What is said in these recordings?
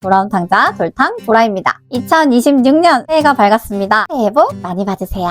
돌아온 탕자 돌탕 보라입니다. 2026년 새해가 밝았습니다. 새해 복 많이 받으세요.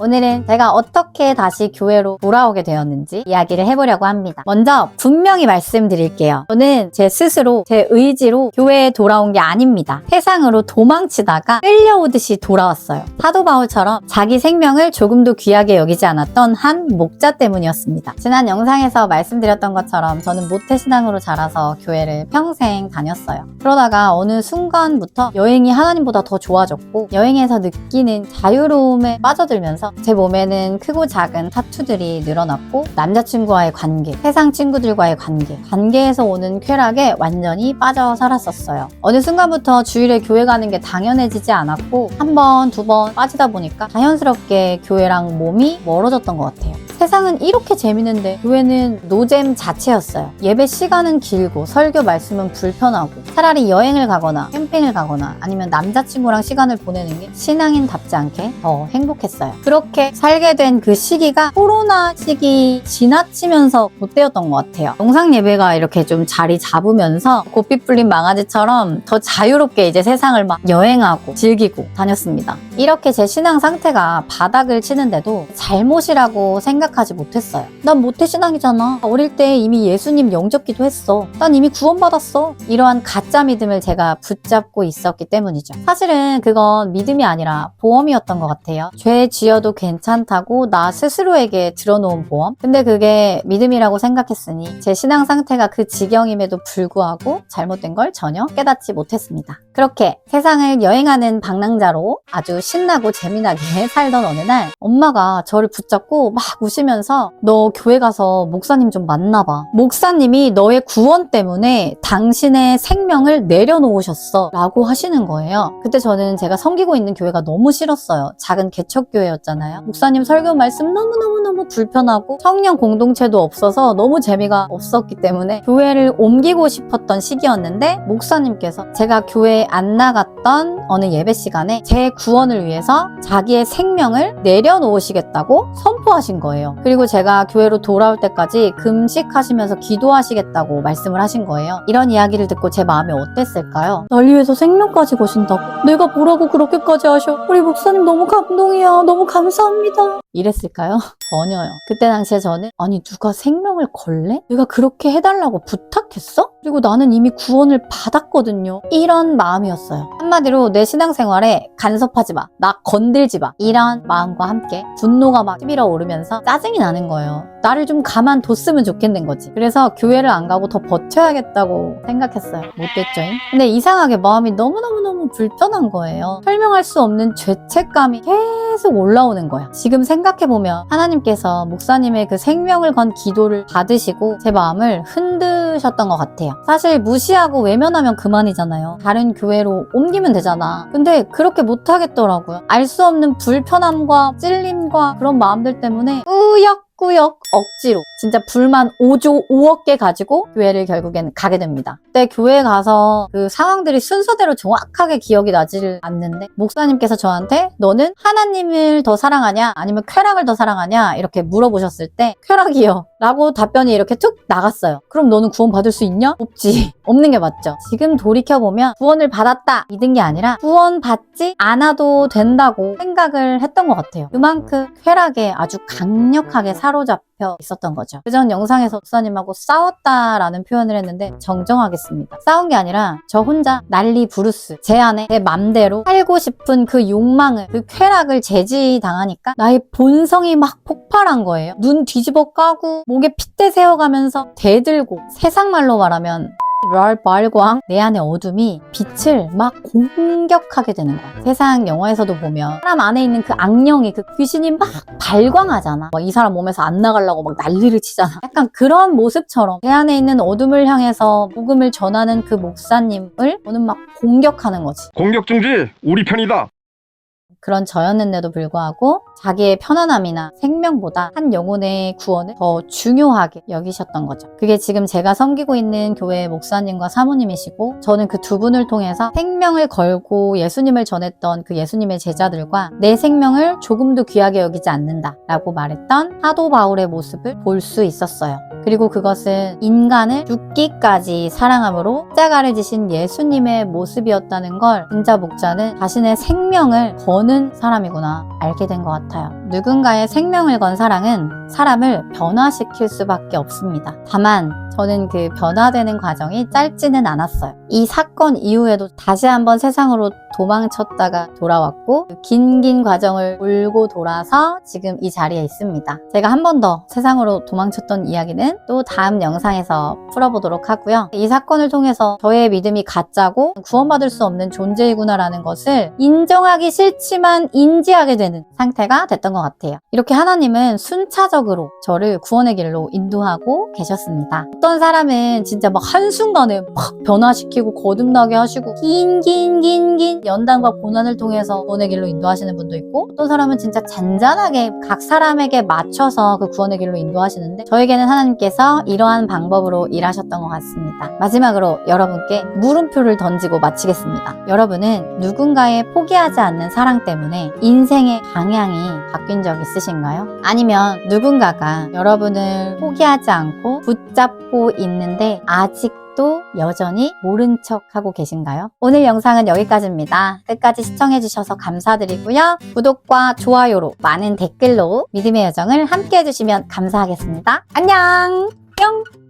오늘은 제가 어떻게 다시 교회로 돌아오게 되었는지 이야기를 해보려고 합니다. 먼저 분명히 말씀드릴게요. 저는 제 스스로 제 의지로 교회에 돌아온 게 아닙니다. 세상으로 도망치다가 끌려오듯이 돌아왔어요. 사도 바울처럼 자기 생명을 조금도 귀하게 여기지 않았던 한 목자 때문이었습니다. 지난 영상에서 말씀드렸던 것처럼 저는 모태신앙으로 자라서 교회를 평생 다녔어요. 그러다가 어느 순간부터 여행이 하나님보다 더 좋아졌고 여행에서 느끼는 자유로움에 빠져들면서 제 몸에는 크고 작은 타투들이 늘어났고 남자친구와의 관계, 세상 친구들과의 관계, 관계에서 오는 쾌락에 완전히 빠져 살았었어요. 어느 순간부터 주일에 교회 가는 게 당연해지지 않았고 한 번, 두 번 빠지다 보니까 자연스럽게 교회랑 몸이 멀어졌던 것 같아요. 세상은 이렇게 재밌는데 교회는 노잼 자체였어요. 예배 시간은 길고 설교 말씀은 불편하고 차라리 여행을 가거나 캠핑을 가거나 아니면 남자친구랑 시간을 보내는 게 신앙인답지 않게 더 행복했어요. 그렇게 살게 된 그 시기가 코로나 시기 지나치면서 그때였던 것 같아요. 영상 예배가 이렇게 좀 자리 잡으면서 고삐 풀린 망아지처럼 더 자유롭게 이제 세상을 막 여행하고 즐기고 다녔습니다. 이렇게 제 신앙 상태가 바닥을 치는데도 잘못이라고 생각하지 못했어요. 난 모태신앙이잖아. 어릴 때 이미 예수님 영접기도 했어. 난 이미 구원받았어. 이러한 가짜 믿음을 제가 붙잡고 있었기 때문이죠. 사실은 그건 믿음이 아니라 보험이었던 것 같아요. 죄 지어도 괜찮다고 나 스스로에게 들어놓은 보험? 근데 그게 믿음이라고 생각했으니 제 신앙 상태가 그 지경임에도 불구하고 잘못된 걸 전혀 깨닫지 못했습니다. 그렇게 세상을 여행하는 방랑자로 아주 신나고 재미나게 살던 어느 날 엄마가 저를 붙잡고 막 우시면서 너 교회 가서 목사님 좀 만나봐. 목사님이 너의 구원 때문에 당신의 생명을 내려놓으셨어 라고 하시는 거예요. 그때 저는 제가 섬기고 있는 교회가 너무 싫었어요. 작은 개척교회였잖아요. 목사님 설교 말씀 너무너무 불편하고 청년 공동체도 없어서 너무 재미가 없었기 때문에 교회를 옮기고 싶었던 시기였는데 목사님께서 제가 교회에 안 나갔던 어느 예배 시간에 제 구원을 위해서 자기의 생명을 내려놓으시겠다고 선포하신 거예요. 그리고 제가 교회로 돌아올 때까지 금식하시면서 기도하시겠다고 말씀을 하신 거예요. 이런 이야기를 듣고 제 마음이 어땠을까요? 날 위해서 생명까지 거신다고? 내가 뭐라고 그렇게까지 하셔? 우리 목사님 너무 감동이야. 너무 감사합니다. 이랬을까요? 전혀요. 그때 당시에 저는 아니 누가 생명을 걸래? 내가 그렇게 해달라고 부탁했어? 그리고 나는 이미 구원을 받았거든요. 이런 마음이었어요. 한마디로 내 신앙생활에 간섭하지 마. 나 건들지 마. 이런 마음과 함께 분노가 막 치밀어 오르면서 짜증이 나는 거예요. 나를 좀 가만뒀으면 좋겠는 거지. 그래서 교회를 안 가고 더 버텨야겠다고 생각했어요. 못됐죠잉? 근데 이상하게 마음이 너무너무 불편한 거예요. 설명할 수 없는 죄책감이 계속 올라오는 거야. 지금 생각해보면 하나님께서 목사님의 그 생명을 건 기도를 받으시고 제 마음을 흔드셨던 것 같아요. 사실 무시하고 외면하면 그만이잖아요. 다른 교회로 옮기면 되잖아. 근데 그렇게 못하겠더라고요. 알 수 없는 불편함과 찔림과 그런 마음들 때문에 꾸역꾸역 억지로 진짜 불만 5조 5억 개 가지고 교회를 결국엔 가게 됩니다. 그때 교회에 가서 그 상황들이 순서대로 정확하게 기억이 나지를 않는데 목사님께서 저한테 너는 하나님을 더 사랑하냐 아니면 쾌락을 더 사랑하냐 이렇게 물어보셨을 때 쾌락이요 라고 답변이 이렇게 툭 나갔어요. 그럼 너는 구원 받을 수 있냐? 없지. 없는 게 맞죠. 지금 돌이켜보면 구원을 받았다 믿은 게 아니라 구원 받지 않아도 된다고 생각을 했던 것 같아요. 그만큼 쾌락에 아주 강력하게 사로잡혀 있었던 거죠. 그전 영상에서 목사님하고 싸웠다라는 표현을 했는데 정정하겠습니다. 싸운 게 아니라 저 혼자 난리 부르스 제 안에 내 맘대로 살고 싶은 그 욕망을 그 쾌락을 제지당하니까 나의 본성이 막 폭발한 거예요. 눈 뒤집어 까고 목에 핏대 세워가면서 대들고 세상 말로 말하면 말광 내 안의 어둠이 빛을 막 공격하게 되는 거야. 세상 영화에서도 보면 사람 안에 있는 그 악령이 그 귀신이 막 발광하잖아. 막 이 사람 몸에서 안 나가려고 막 난리를 치잖아. 약간 그런 모습처럼 내 안에 있는 어둠을 향해서 복음을 전하는 그 목사님을 저는 막 공격하는 거지. 공격 중지 우리 편이다. 그런 저였는데도 불구하고 자기의 편안함이나 생명보다 한 영혼의 구원을 더 중요하게 여기셨던 거죠. 그게 지금 제가 섬기고 있는 교회의 목사님과 사모님이시고, 저는 그 두 분을 통해서 생명을 걸고 예수님을 전했던 그 예수님의 제자들과 내 생명을 조금도 귀하게 여기지 않는다 라고 말했던 사도 바울의 모습을 볼 수 있었어요. 그리고 그것은 인간을 죽기까지 사랑함으로 십자가를 지신 예수님의 모습이었다는 걸 진짜 목자는 자신의 생명을 거는 사람이구나 알게 된 것 같아요. 누군가의 생명을 건 사랑은 사람을 변화시킬 수밖에 없습니다. 다만 저는 그 변화되는 과정이 짧지는 않았어요. 이 사건 이후에도 다시 한번 세상으로 도망쳤다가 돌아왔고, 그 긴 과정을 울고 돌아서 지금 이 자리에 있습니다. 제가 한 번 더 세상으로 도망쳤던 이야기는 또 다음 영상에서 풀어보도록 하고요. 이 사건을 통해서 저의 믿음이 가짜고 구원받을 수 없는 존재이구나라는 것을 인정하기 싫지만 인지하게 되는 상태가 됐던 것 같아요. 이렇게 하나님은 순차적으로 저를 구원의 길로 인도하고 계셨습니다. 어떤 사람은 진짜 막 한순간에 막 변화시키고 거듭나게 하시고 긴 연단과 고난을 통해서 구원의 길로 인도하시는 분도 있고, 어떤 사람은 진짜 잔잔하게 각 사람에게 맞춰서 그 구원의 길로 인도하시는데, 저에게는 하나님께서 이러한 방법으로 일하셨던 것 같습니다. 마지막으로 여러분께 물음표를 던지고 마치겠습니다. 여러분은 누군가의 포기하지 않는 사랑 때문에 인생의 방향이 바뀐 적 있으신가요? 아니면 누군가가 여러분을 포기하지 않고 붙잡고 있는데 아직도 여전히 모른 척 하고 계신가요? 오늘 영상은 여기까지입니다. 끝까지 시청해주셔서 감사드리고요. 구독과 좋아요로 많은 댓글로 믿음의 여정을 함께 해주시면 감사하겠습니다. 안녕! 뿅!